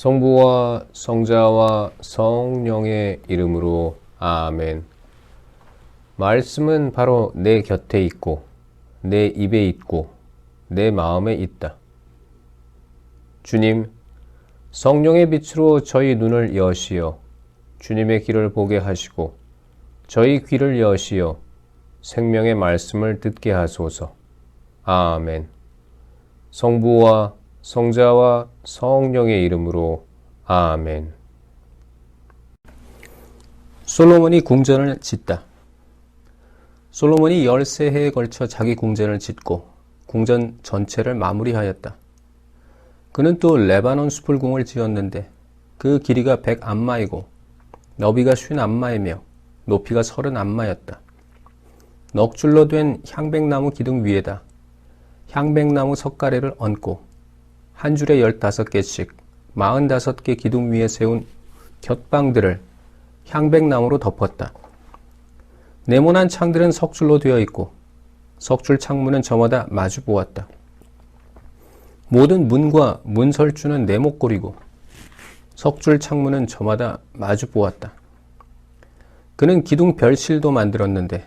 성부와 성자와 성령의 이름으로 아멘. 말씀은 바로 내 곁에 있고 내 입에 있고 내 마음에 있다. 주님, 성령의 빛으로 저희 눈을 여시어 주님의 길을 보게 하시고 저희 귀를 여시어 생명의 말씀을 듣게 하소서. 아멘. 성부와 성자와 성령의 이름으로 아멘. 솔로몬이 궁전을 짓다. 솔로몬이 13해에 걸쳐 자기 궁전을 짓고 궁전 전체를 마무리하였다. 그는 또 레바논 수풀궁을 지었는데 그 길이가 100암마이고 너비가 50암마이며 높이가 30암마였다. 넋줄로 된 향백나무 기둥 위에다 향백나무 석가래를 얹고 한 줄에 15개씩 45개 기둥 위에 세운 곁방들을 향백나무로 덮었다. 네모난 창들은 석줄로 되어 있고 석줄 창문은 저마다 마주 보았다. 모든 문과 문설주는 네모꼴이고 석줄 창문은 저마다 마주 보았다. 그는 기둥 별실도 만들었는데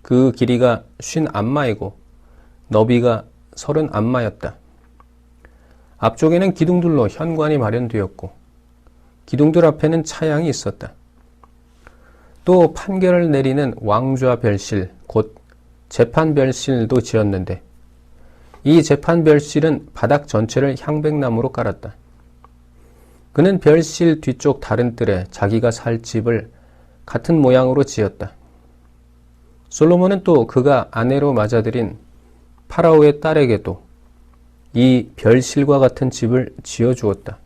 그 길이가 50암마이고 너비가 30암마였다. 앞쪽에는 기둥들로 현관이 마련되었고 기둥들 앞에는 차양이 있었다. 또 판결을 내리는 왕좌 별실, 곧 재판 별실도 지었는데 이 재판 별실은 바닥 전체를 향백나무로 깔았다. 그는 별실 뒤쪽 다른 뜰에 자기가 살 집을 같은 모양으로 지었다. 솔로몬은 또 그가 아내로 맞아들인 파라오의 딸에게도 이 별실과 같은 집을 지어주었다.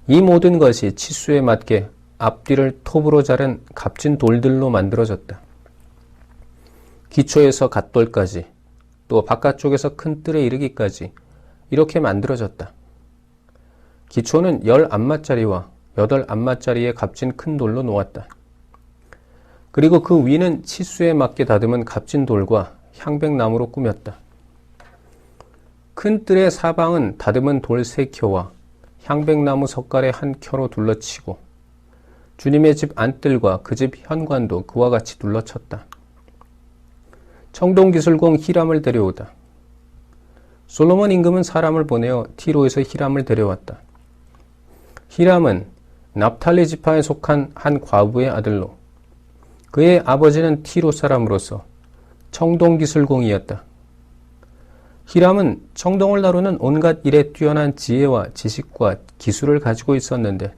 이 모든 것이 치수에 맞게 앞뒤를 톱으로 자른 값진 돌들로 만들어졌다. 기초에서 갓돌까지 또 바깥쪽에서 큰 뜰에 이르기까지 이렇게 만들어졌다. 기초는 10암마짜리와 8암마짜리의 값진 큰 돌로 놓았다. 그리고 그 위는 치수에 맞게 다듬은 값진 돌과 향백나무로 꾸몄다. 큰 뜰의 사방은 다듬은 돌 3켜와 향백나무 석가래 1켜로 둘러치고 주님의 집 안뜰과 그 집 현관도 그와 같이 둘러쳤다. 청동기술공 히람을 데려오다. 솔로몬 임금은 사람을 보내어 티로에서 히람을 데려왔다. 히람은 납탈리 지파에 속한 한 과부의 아들로 그의 아버지는 티로 사람으로서 청동기술공이었다. 히람은 청동을 다루는 온갖 일에 뛰어난 지혜와 지식과 기술을 가지고 있었는데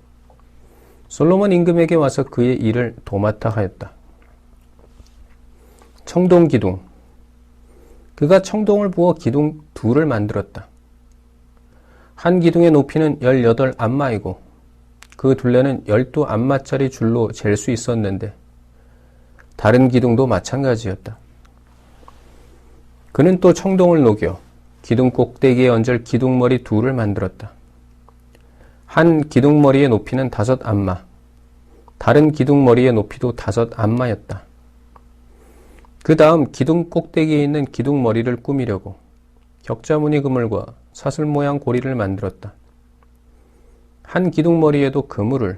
솔로몬 임금에게 와서 그의 일을 도맡아 하였다. 청동기둥. 그가 청동을 부어 기둥 둘을 만들었다. 한 기둥의 높이는 18암마이고 그 둘레는 12암마짜리 줄로 잴 수 있었는데 다른 기둥도 마찬가지였다. 그는 또 청동을 녹여 기둥 꼭대기에 얹을 기둥머리 둘을 만들었다. 한 기둥머리의 높이는 5암마, 다른 기둥머리의 높이도 5암마였다. 그 다음 기둥 꼭대기에 있는 기둥머리를 꾸미려고 격자무늬 그물과 사슬 모양 고리를 만들었다. 한 기둥머리에도 그물을,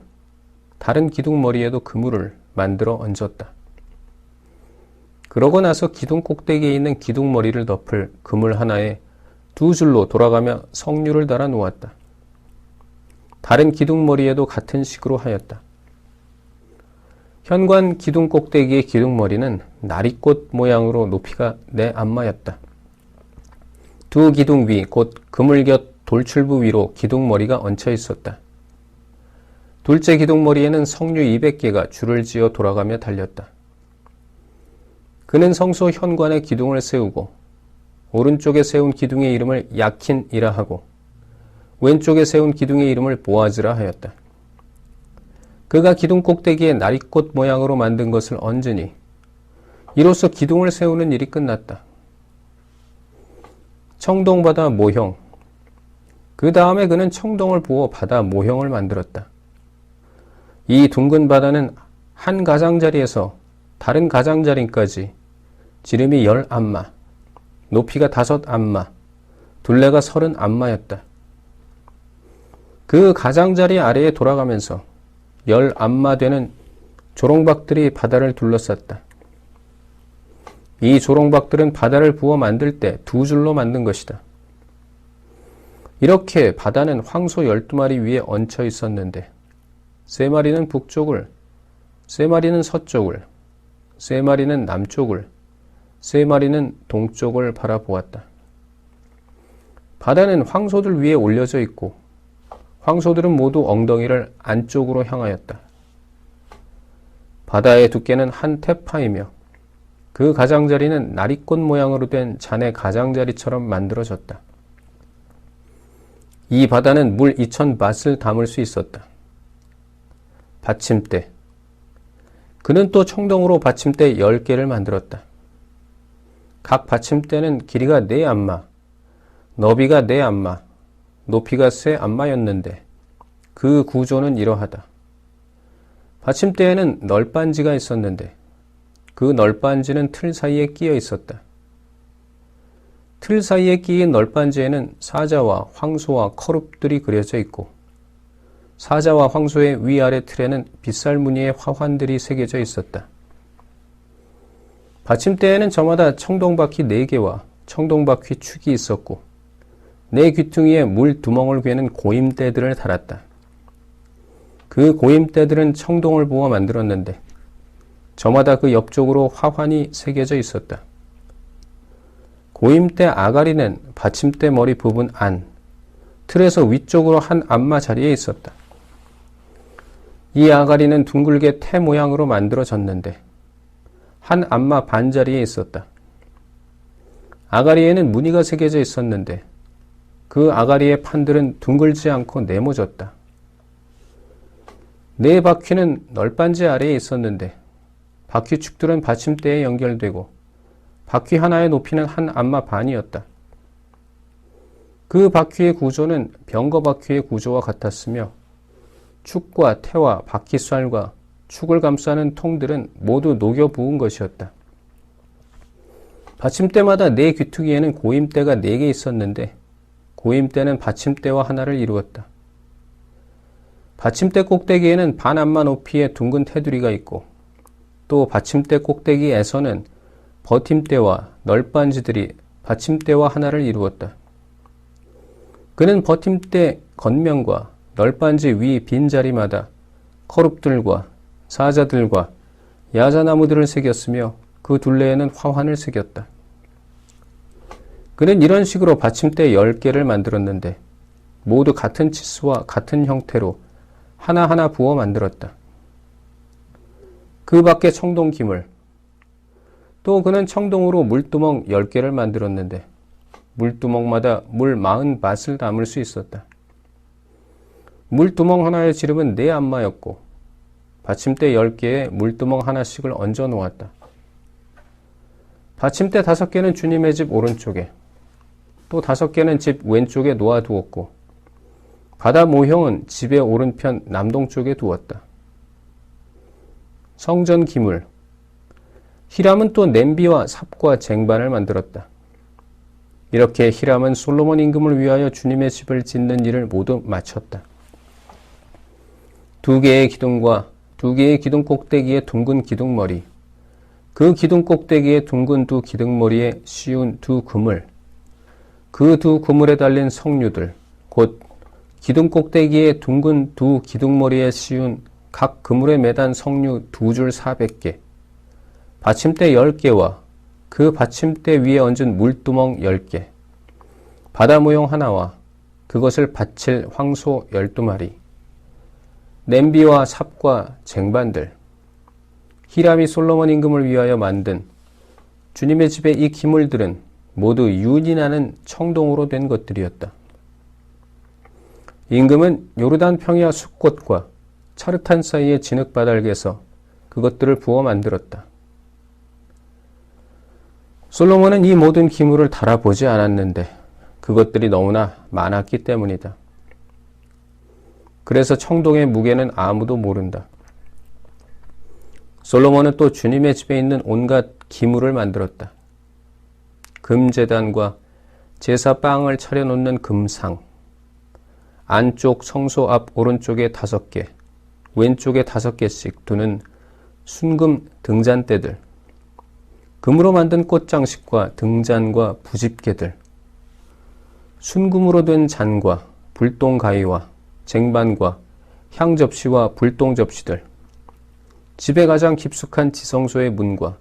다른 기둥머리에도 그물을 만들어 얹었다. 그러고 나서 기둥 꼭대기에 있는 기둥머리를 덮을 그물 하나에 2줄로 돌아가며 석류를 달아 놓았다. 다른 기둥머리에도 같은 식으로 하였다. 현관 기둥 꼭대기의 기둥머리는 나리꽃 모양으로 높이가 4암마였다. 두 기둥 위, 곧 그물 곁 돌출부 위로 기둥머리가 얹혀 있었다. 둘째 기둥머리에는 석류 200개가 줄을 지어 돌아가며 달렸다. 그는 성소 현관에 기둥을 세우고 오른쪽에 세운 기둥의 이름을 야킨이라 하고 왼쪽에 세운 기둥의 이름을 보아즈라 하였다. 그가 기둥 꼭대기에 나리꽃 모양으로 만든 것을 얹으니 이로써 기둥을 세우는 일이 끝났다. 청동바다 모형. 그 다음에 그는 청동을 부어 바다 모형을 만들었다. 이 둥근 바다는 한 가장자리에서 다른 가장자리까지 지름이 10암마, 높이가 5암마, 둘레가 30암마였다. 그 가장자리 아래에 돌아가면서 10안마 되는 조롱박들이 바다를 둘러쌌다. 이 조롱박들은 바다를 부어 만들 때 2줄로 만든 것이다. 이렇게 바다는 황소 12마리 위에 얹혀 있었는데 3마리는 북쪽을, 3마리는 서쪽을, 3마리는 남쪽을, 3마리는 동쪽을 바라보았다. 바다는 황소들 위에 올려져 있고 황소들은 모두 엉덩이를 안쪽으로 향하였다. 바다의 두께는 한 태파이며 그 가장자리는 나리꽃 모양으로 된 잔의 가장자리처럼 만들어졌다. 이 바다는 물 2000밧을 담을 수 있었다. 받침대. 그는 또 청동으로 받침대 10개를 만들었다. 각 받침대는 길이가 4안마, 너비가 4안마, 높이가 3안마였는데 그 구조는 이러하다. 받침대에는 널빤지가 있었는데 그 널빤지는 틀 사이에 끼어 있었다. 틀 사이에 끼인 널빤지에는 사자와 황소와 커룹들이 그려져 있고 사자와 황소의 위아래 틀에는 빗살 무늬의 화환들이 새겨져 있었다. 받침대에는 저마다 청동바퀴 4개와 청동바퀴 축이 있었고 네 귀퉁이에 물 두멍을 괴는 고임대들을 달았다. 그 고임대들은 청동을 부어 만들었는데 저마다 그 옆쪽으로 화환이 새겨져 있었다. 고임대 아가리는 받침대 머리 부분 안, 틀에서 위쪽으로 한 안마 자리에 있었다. 이 아가리는 둥글게 태 모양으로 만들어졌는데 한 안마 반 자리에 있었다. 아가리에는 무늬가 새겨져 있었는데 그 아가리의 판들은 둥글지 않고 네모졌다. 네 바퀴는 널빤지 아래에 있었는데 바퀴축들은 받침대에 연결되고 바퀴 하나의 높이는 한 안마 반이었다. 그 바퀴의 구조는 병거 바퀴의 구조와 같았으며 축과 태와 바퀴살과 축을 감싸는 통들은 모두 녹여 부은 것이었다. 받침대마다 네 귀퉁이에는 고임대가 4개 있었는데 고임대는 받침대와 하나를 이루었다. 받침대 꼭대기에는 반안마 높이의 둥근 테두리가 있고 또 받침대 꼭대기에서는 버팀대와 널빤지들이 받침대와 하나를 이루었다. 그는 버팀대 겉면과 널빤지 위 빈자리마다 커룹들과 사자들과 야자나무들을 새겼으며 그 둘레에는 화환을 새겼다. 그는 이런 식으로 받침대 10개를 만들었는데 모두 같은 치수와 같은 형태로 하나하나 부어 만들었다. 그 밖에 청동 기물, 또 그는 청동으로 물두멍 10개를 만들었는데 물두멍마다 물 40밧을 담을 수 있었다. 물두멍 하나의 지름은 4안마였고 받침대 10개에 물두멍 하나씩을 얹어 놓았다. 받침대 5개는 주님의 집 오른쪽에 또 5개는 집 왼쪽에 놓아두었고 바다 모형은 집의 오른편 남동쪽에 두었다. 성전 기물. 히람은 또 냄비와 삽과 쟁반을 만들었다. 이렇게 히람은 솔로몬 임금을 위하여 주님의 집을 짓는 일을 모두 마쳤다. 2개의 기둥과 2개의 기둥 꼭대기의 둥근 기둥머리, 그 기둥 꼭대기의 둥근 2 기둥머리에 씌운 2 그물, 그 2 그물에 달린 석류들, 곧 기둥 꼭대기의 둥근 2 기둥머리에 씌운 각 그물에 매단 석류 2줄 400개, 받침대 10개와 그 받침대 위에 얹은 물두멍 10개, 바다 모형 하나와 그것을 받칠 황소 12마리, 냄비와 삽과 쟁반들, 히람이 솔로몬 임금을 위하여 만든 주님의 집의 이 기물들은 모두 윤이 나는 청동으로 된 것들이었다. 임금은 요르단 평야 숲꽃과 차르탄 사이의 진흙바닥에서 그것들을 부어 만들었다. 솔로몬은 이 모든 기물을 달아보지 않았는데 그것들이 너무나 많았기 때문이다. 그래서 청동의 무게는 아무도 모른다. 솔로몬은 또 주님의 집에 있는 온갖 기물을 만들었다. 금제단과 제사 빵을 차려놓는 금상, 안쪽 성소 앞 오른쪽에 5개, 왼쪽에 5개씩 두는 순금 등잔대들, 금으로 만든 꽃장식과 등잔과 부집개들, 순금으로 된 잔과 불똥가위와 쟁반과 향접시와 불똥접시들, 집에 가장 깊숙한 지성소의 문과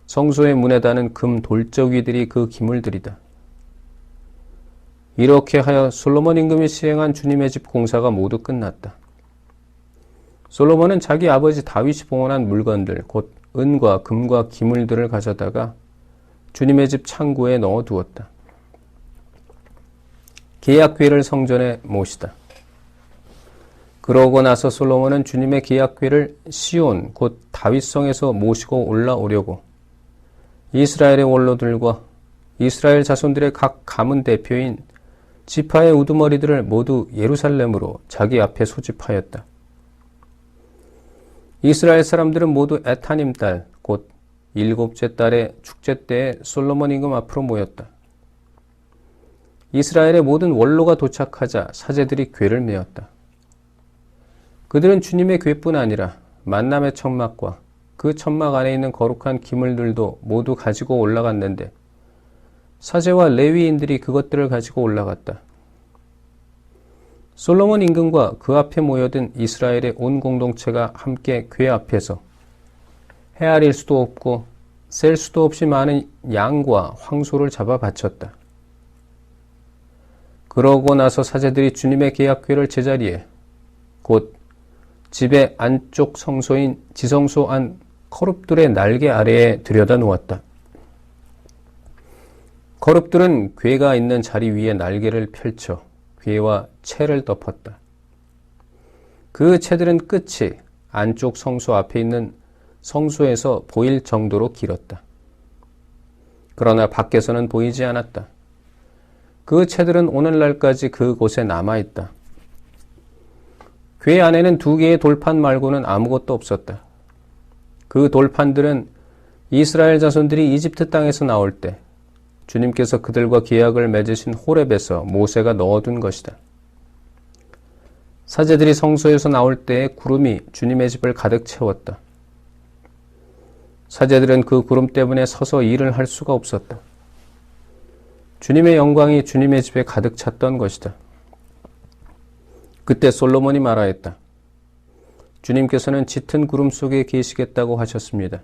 성소의 문에 다는 금 돌적이들이 그 기물들이다. 이렇게 하여 솔로몬 임금이 시행한 주님의 집 공사가 모두 끝났다. 솔로몬은 자기 아버지 다윗이 봉헌한 물건들, 곧 은과 금과 기물들을 가져다가 주님의 집 창고에 넣어두었다. 계약궤를 성전에 모시다. 그러고 나서 솔로몬은 주님의 계약궤를 시온, 곧 다윗성에서 모시고 올라오려고 이스라엘의 원로들과 이스라엘 자손들의 각 가문 대표인 지파의 우두머리들을 모두 예루살렘으로 자기 앞에 소집하였다. 이스라엘 사람들은 모두 에타님 달, 곧 7째 달의 축제 때에 솔로몬 임금 앞으로 모였다. 이스라엘의 모든 원로가 도착하자 사제들이 궤를 메었다. 그들은 주님의 궤뿐 아니라 만남의 천막과 그 천막 안에 있는 거룩한 기물들도 모두 가지고 올라갔는데 사제와 레위인들이 그것들을 가지고 올라갔다. 솔로몬 임금과 그 앞에 모여든 이스라엘의 온 공동체가 함께 궤 앞에서 헤아릴 수도 없고 셀 수도 없이 많은 양과 황소를 잡아 바쳤다. 그러고 나서 사제들이 주님의 계약궤를 제자리에 곧 집의 안쪽 성소인 지성소 안 거룹들의 날개 아래에 들여다 놓았다. 거룹들은 궤가 있는 자리 위에 날개를 펼쳐 궤와 채를 덮었다. 그 채들은 끝이 안쪽 성소 앞에 있는 성소에서 보일 정도로 길었다. 그러나 밖에서는 보이지 않았다. 그 채들은 오늘날까지 그곳에 남아있다. 궤 안에는 2개의 돌판 말고는 아무것도 없었다. 그 돌판들은 이스라엘 자손들이 이집트 땅에서 나올 때 주님께서 그들과 계약을 맺으신 호렙에서 모세가 넣어둔 것이다. 사제들이 성소에서 나올 때에 구름이 주님의 집을 가득 채웠다. 사제들은 그 구름 때문에 서서 일을 할 수가 없었다. 주님의 영광이 주님의 집에 가득 찼던 것이다. 그때 솔로몬이 말하였다. 주님께서는 짙은 구름 속에 계시겠다고 하셨습니다.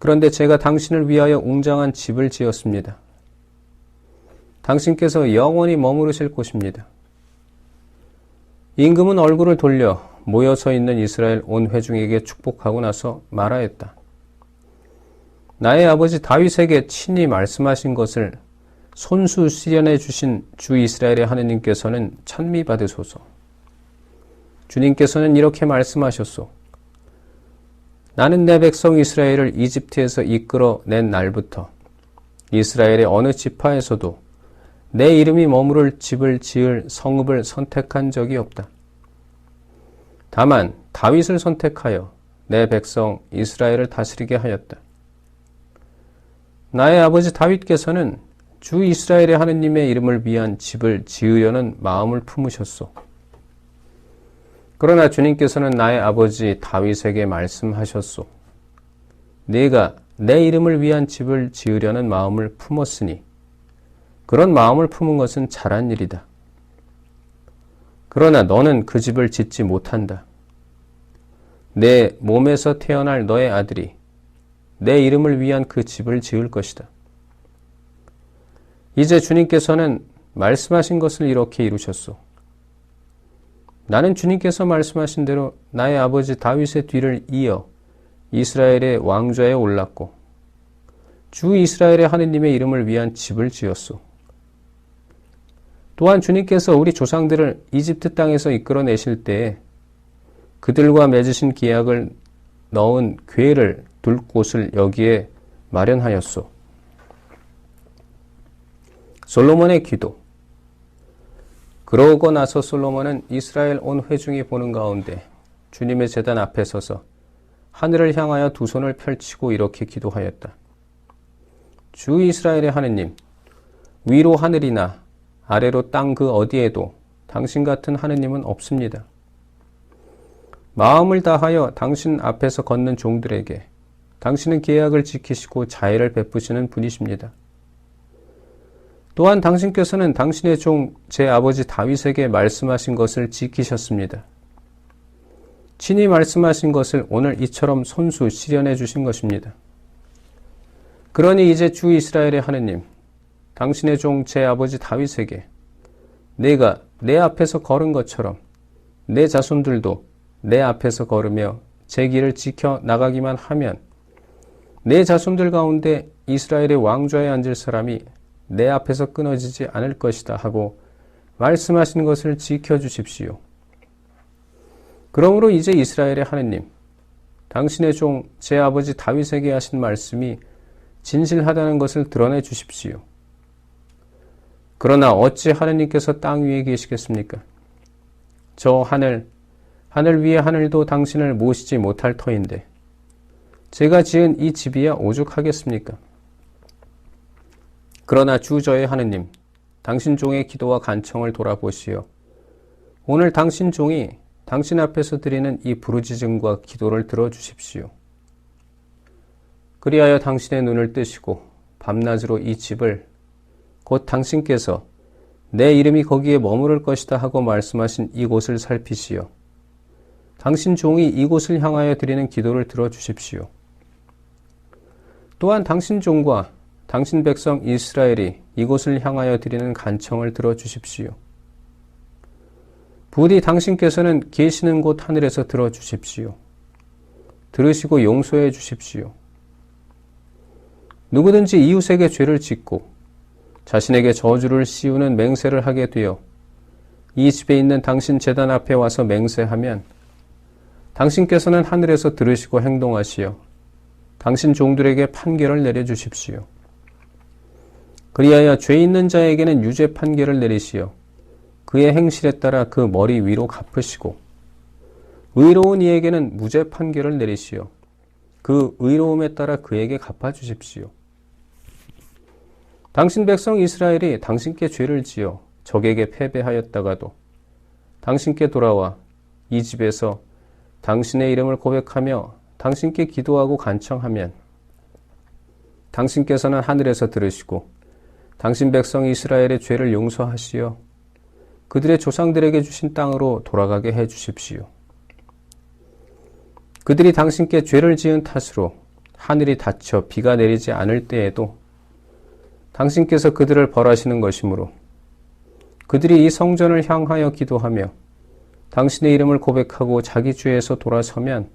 그런데 제가 당신을 위하여 웅장한 집을 지었습니다. 당신께서 영원히 머무르실 곳입니다. 임금은 얼굴을 돌려 모여서 있는 이스라엘 온 회중에게 축복하고 나서 말하였다. 나의 아버지 다윗에게 친히 말씀하신 것을 손수 실현해 주신 주 이스라엘의 하느님께서는 찬미 받으소서. 주님께서는 이렇게 말씀하셨소. 나는 내 백성 이스라엘을 이집트에서 이끌어 낸 날부터 이스라엘의 어느 지파에서도 내 이름이 머무를 집을 지을 성읍을 선택한 적이 없다. 다만 다윗을 선택하여 내 백성 이스라엘을 다스리게 하였다. 나의 아버지 다윗께서는 주 이스라엘의 하느님의 이름을 위한 집을 지으려는 마음을 품으셨소. 그러나 주님께서는 나의 아버지 다윗에게 말씀하셨소. 네가 내 이름을 위한 집을 지으려는 마음을 품었으니 그런 마음을 품은 것은 잘한 일이다. 그러나 너는 그 집을 짓지 못한다. 내 몸에서 태어날 너의 아들이 내 이름을 위한 그 집을 지을 것이다. 이제 주님께서는 말씀하신 것을 이렇게 이루셨소. 나는 주님께서 말씀하신 대로 나의 아버지 다윗의 뒤를 이어 이스라엘의 왕좌에 올랐고 주 이스라엘의 하느님의 이름을 위한 집을 지었소. 또한 주님께서 우리 조상들을 이집트 땅에서 이끌어내실 때에 그들과 맺으신 계약을 넣은 궤를 둘 곳을 여기에 마련하였소. 솔로몬의 기도. 그러고 나서 솔로몬은 이스라엘 온 회중이 보는 가운데 주님의 제단 앞에 서서 하늘을 향하여 두 손을 펼치고 이렇게 기도하였다. 주 이스라엘의 하느님, 위로 하늘이나 아래로 땅 그 어디에도 당신 같은 하느님은 없습니다. 마음을 다하여 당신 앞에서 걷는 종들에게 당신은 계약을 지키시고 자애를 베푸시는 분이십니다. 또한 당신께서는 당신의 종 제 아버지 다윗에게 말씀하신 것을 지키셨습니다. 친히 말씀하신 것을 오늘 이처럼 손수 실현해 주신 것입니다. 그러니 이제 주 이스라엘의 하느님, 당신의 종 제 아버지 다윗에게 내가 내 앞에서 걸은 것처럼 내 자손들도 내 앞에서 걸으며 제 길을 지켜 나가기만 하면 내 자손들 가운데 이스라엘의 왕좌에 앉을 사람이 내 앞에서 끊어지지 않을 것이다 하고 말씀하신 것을 지켜주십시오. 그러므로 이제 이스라엘의 하느님, 당신의 종 제 아버지 다윗에게 하신 말씀이 진실하다는 것을 드러내 주십시오. 그러나 어찌 하느님께서 땅 위에 계시겠습니까? 저 하늘 위의 하늘도 당신을 모시지 못할 터인데 제가 지은 이 집이야 오죽하겠습니까? 그러나 주 저의 하느님, 당신 종의 기도와 간청을 돌아보시어 오늘 당신 종이 당신 앞에서 드리는 이 부르짖음과 기도를 들어주십시오. 그리하여 당신의 눈을 뜨시고 밤낮으로 이 집을 곧 당신께서 내 이름이 거기에 머무를 것이다 하고 말씀하신 이곳을 살피시어 당신 종이 이곳을 향하여 드리는 기도를 들어주십시오. 또한 당신 종과 당신 백성 이스라엘이 이곳을 향하여 드리는 간청을 들어주십시오. 부디 당신께서는 계시는 곳 하늘에서 들어주십시오. 들으시고 용서해 주십시오. 누구든지 이웃에게 죄를 짓고 자신에게 저주를 씌우는 맹세를 하게 되어 이 집에 있는 당신 제단 앞에 와서 맹세하면 당신께서는 하늘에서 들으시고 행동하시어 당신 종들에게 판결을 내려주십시오. 그리하여 죄 있는 자에게는 유죄 판결을 내리시어 그의 행실에 따라 그 머리 위로 갚으시고 의로운 이에게는 무죄 판결을 내리시어 그 의로움에 따라 그에게 갚아주십시오. 당신 백성 이스라엘이 당신께 죄를 지어 적에게 패배하였다가도 당신께 돌아와 이 집에서 당신의 이름을 고백하며 당신께 기도하고 간청하면 당신께서는 하늘에서 들으시고 당신 백성 이스라엘의 죄를 용서하시어 그들의 조상들에게 주신 땅으로 돌아가게 해 주십시오. 그들이 당신께 죄를 지은 탓으로 하늘이 닫혀 비가 내리지 않을 때에도 당신께서 그들을 벌하시는 것이므로 그들이 이 성전을 향하여 기도하며 당신의 이름을 고백하고 자기 죄에서 돌아서면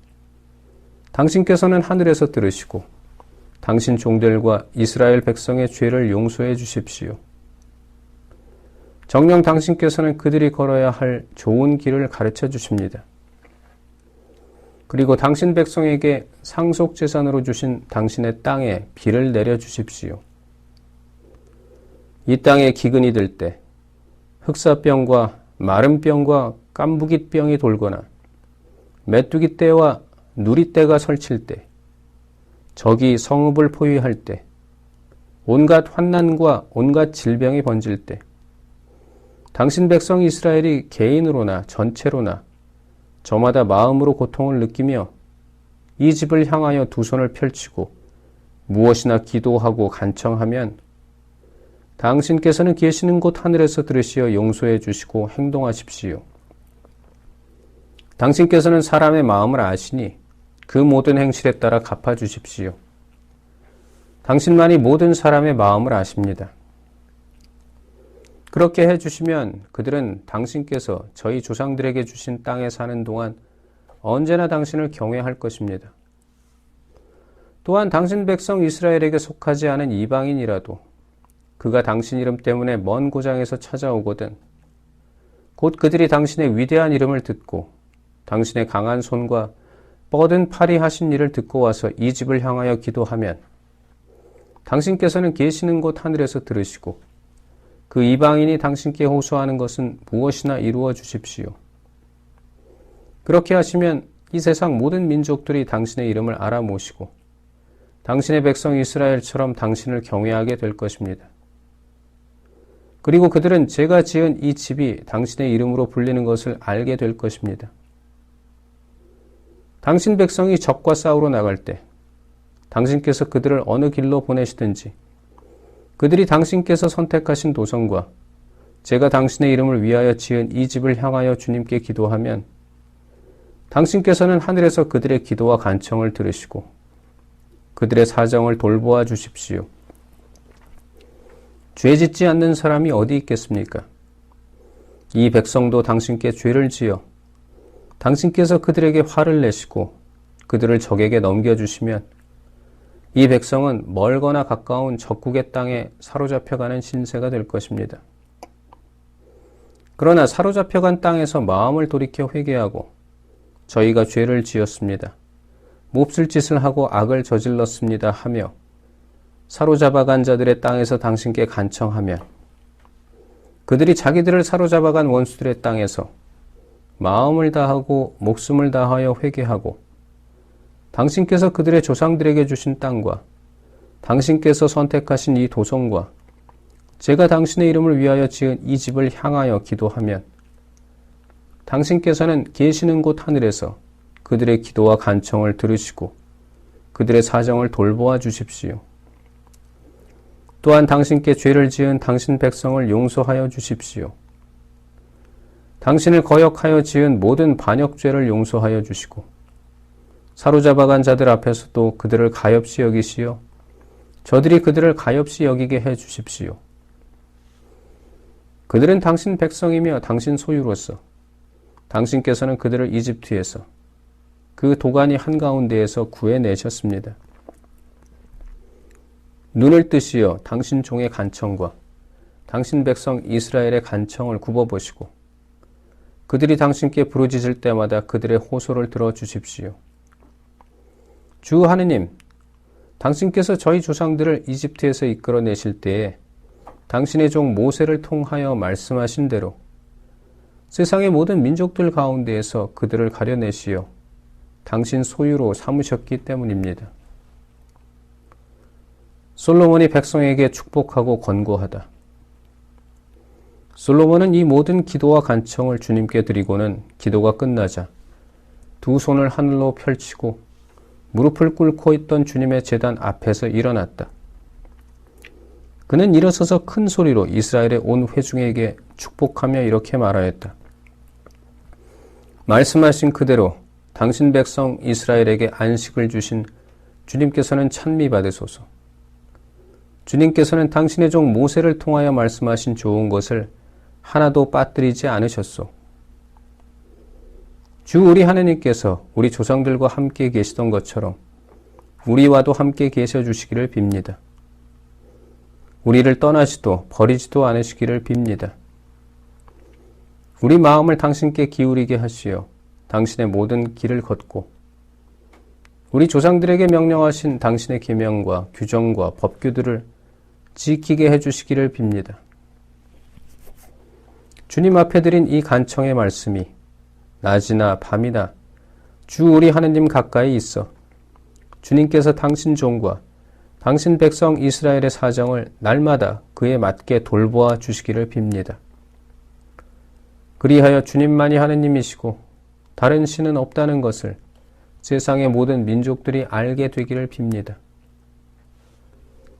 당신께서는 하늘에서 들으시고 당신 종들과 이스라엘 백성의 죄를 용서해 주십시오. 정녕 당신께서는 그들이 걸어야 할 좋은 길을 가르쳐 주십니다. 그리고 당신 백성에게 상속재산으로 주신 당신의 땅에 비를 내려 주십시오. 이 땅에 기근이 들 때 흑사병과 마름병과 깐부깃병이 돌거나 메뚜기 떼와 누리떼가 설칠 때 적이 성읍을 포위할 때 온갖 환난과 온갖 질병이 번질 때 당신 백성 이스라엘이 개인으로나 전체로나 저마다 마음으로 고통을 느끼며 이 집을 향하여 두 손을 펼치고 무엇이나 기도하고 간청하면 당신께서는 계시는 곳 하늘에서 들으시어 용서해 주시고 행동하십시오. 당신께서는 사람의 마음을 아시니 그 모든 행실에 따라 갚아주십시오. 당신만이 모든 사람의 마음을 아십니다. 그렇게 해주시면 그들은 당신께서 저희 조상들에게 주신 땅에 사는 동안 언제나 당신을 경외할 것입니다. 또한 당신 백성 이스라엘에게 속하지 않은 이방인이라도 그가 당신 이름 때문에 먼 고장에서 찾아오거든 곧 그들이 당신의 위대한 이름을 듣고 당신의 강한 손과 뻗은 팔이 하신 일을 듣고 와서 이 집을 향하여 기도하면 당신께서는 계시는 곳 하늘에서 들으시고 그 이방인이 당신께 호소하는 것은 무엇이나 이루어 주십시오. 그렇게 하시면 이 세상 모든 민족들이 당신의 이름을 알아 모시고 당신의 백성 이스라엘처럼 당신을 경외하게 될 것입니다. 그리고 그들은 제가 지은 이 집이 당신의 이름으로 불리는 것을 알게 될 것입니다. 당신 백성이 적과 싸우러 나갈 때 당신께서 그들을 어느 길로 보내시든지 그들이 당신께서 선택하신 도성과 제가 당신의 이름을 위하여 지은 이 집을 향하여 주님께 기도하면 당신께서는 하늘에서 그들의 기도와 간청을 들으시고 그들의 사정을 돌보아 주십시오. 죄 짓지 않는 사람이 어디 있겠습니까? 이 백성도 당신께 죄를 지어 당신께서 그들에게 화를 내시고 그들을 적에게 넘겨주시면 이 백성은 멀거나 가까운 적국의 땅에 사로잡혀가는 신세가 될 것입니다. 그러나 사로잡혀간 땅에서 마음을 돌이켜 회개하고 저희가 죄를 지었습니다. 몹쓸 짓을 하고 악을 저질렀습니다 하며 사로잡아간 자들의 땅에서 당신께 간청하면 그들이 자기들을 사로잡아간 원수들의 땅에서 마음을 다하고 목숨을 다하여 회개하고 당신께서 그들의 조상들에게 주신 땅과 당신께서 선택하신 이 도성과 제가 당신의 이름을 위하여 지은 이 집을 향하여 기도하면 당신께서는 계시는 곳 하늘에서 그들의 기도와 간청을 들으시고 그들의 사정을 돌보아 주십시오. 또한 당신께 죄를 지은 당신 백성을 용서하여 주십시오. 당신을 거역하여 지은 모든 반역죄를 용서하여 주시고 사로잡아간 자들 앞에서도 그들을 가엾이 여기시어 저들이 그들을 가엾이 여기게 해 주십시오. 그들은 당신 백성이며 당신 소유로서 당신께서는 그들을 이집트에서 그 도가니 한가운데에서 구해내셨습니다. 눈을 뜨시어 당신 종의 간청과 당신 백성 이스라엘의 간청을 굽어보시고 그들이 당신께 부르짖을 때마다 그들의 호소를 들어주십시오. 주 하느님, 당신께서 저희 조상들을 이집트에서 이끌어내실 때에 당신의 종 모세를 통하여 말씀하신 대로 세상의 모든 민족들 가운데에서 그들을 가려내시어 당신 소유로 삼으셨기 때문입니다. 솔로몬이 백성에게 축복하고 권고하다. 솔로몬은 이 모든 기도와 간청을 주님께 드리고는 기도가 끝나자 두 손을 하늘로 펼치고 무릎을 꿇고 있던 주님의 제단 앞에서 일어났다. 그는 일어서서 큰 소리로 이스라엘의 온 회중에게 축복하며 이렇게 말하였다. 말씀하신 그대로 당신 백성 이스라엘에게 안식을 주신 주님께서는 찬미받으소서. 주님께서는 당신의 종 모세를 통하여 말씀하신 좋은 것을 하나도 빠뜨리지 않으셨소. 주 우리 하느님께서 우리 조상들과 함께 계시던 것처럼 우리와도 함께 계셔 주시기를 빕니다. 우리를 떠나시도 버리지도 않으시기를 빕니다. 우리 마음을 당신께 기울이게 하시어 당신의 모든 길을 걷고 우리 조상들에게 명령하신 당신의 계명과 규정과 법규들을 지키게 해주시기를 빕니다. 주님 앞에 드린 이 간청의 말씀이 낮이나 밤이나 주 우리 하느님 가까이 있어 주님께서 당신 종과 당신 백성 이스라엘의 사정을 날마다 그에 맞게 돌보아 주시기를 빕니다. 그리하여 주님만이 하느님이시고 다른 신은 없다는 것을 세상의 모든 민족들이 알게 되기를 빕니다.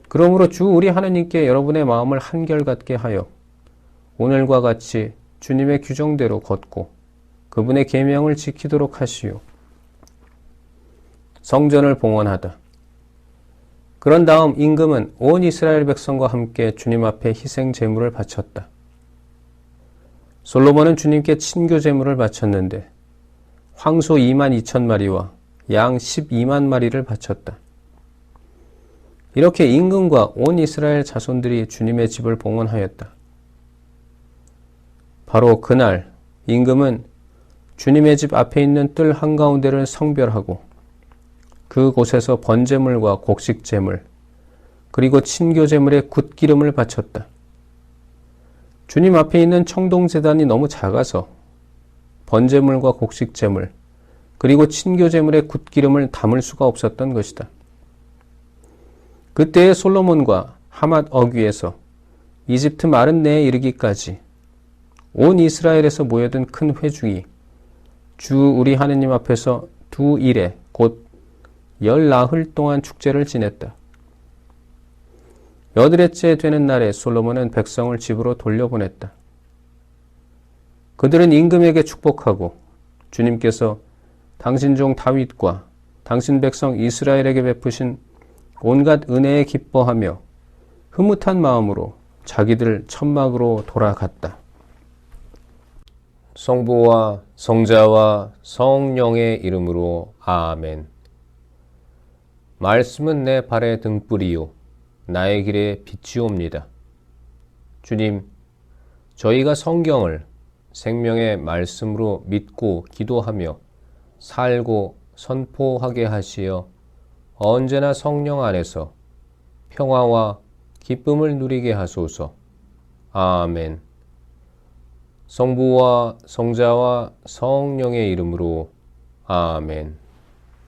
그러므로 주 우리 하느님께 여러분의 마음을 한결같게 하여 오늘과 같이 주님의 규정대로 걷고 그분의 계명을 지키도록 하시오. 성전을 봉헌하다. 그런 다음 임금은 온 이스라엘 백성과 함께 주님 앞에 희생 제물을 바쳤다. 솔로몬은 주님께 친교 제물을 바쳤는데 황소 22,000마리와 양 12만 마리를 바쳤다. 이렇게 임금과 온 이스라엘 자손들이 주님의 집을 봉헌하였다. 바로 그날 임금은 주님의 집 앞에 있는 뜰 한가운데를 성별하고 그곳에서 번제물과 곡식제물 그리고 친교제물에 굿기름을 바쳤다. 주님 앞에 있는 청동제단이 너무 작아서 번제물과 곡식제물 그리고 친교제물에 굿기름을 담을 수가 없었던 것이다. 그때의 솔로몬과 하맛 어귀에서 이집트 마른 내에 이르기까지 온 이스라엘에서 모여든 큰 회중이 주 우리 하느님 앞에서 두 일에 곧 14흘 동안 축제를 지냈다. 8회째 되는 날에 솔로몬은 백성을 집으로 돌려보냈다. 그들은 임금에게 축복하고 주님께서 당신 종 다윗과 당신 백성 이스라엘에게 베푸신 온갖 은혜에 기뻐하며 흐뭇한 마음으로 자기들 천막으로 돌아갔다. 성부와 성자와 성령의 이름으로 아멘. 말씀은 내 발의 등불이요 나의 길에 빛이옵니다. 주님, 저희가 성경을 생명의 말씀으로 믿고 기도하며 살고 선포하게 하시어 언제나 성령 안에서 평화와 기쁨을 누리게 하소서. 아멘. 성부와 성자와 성령의 이름으로 아멘.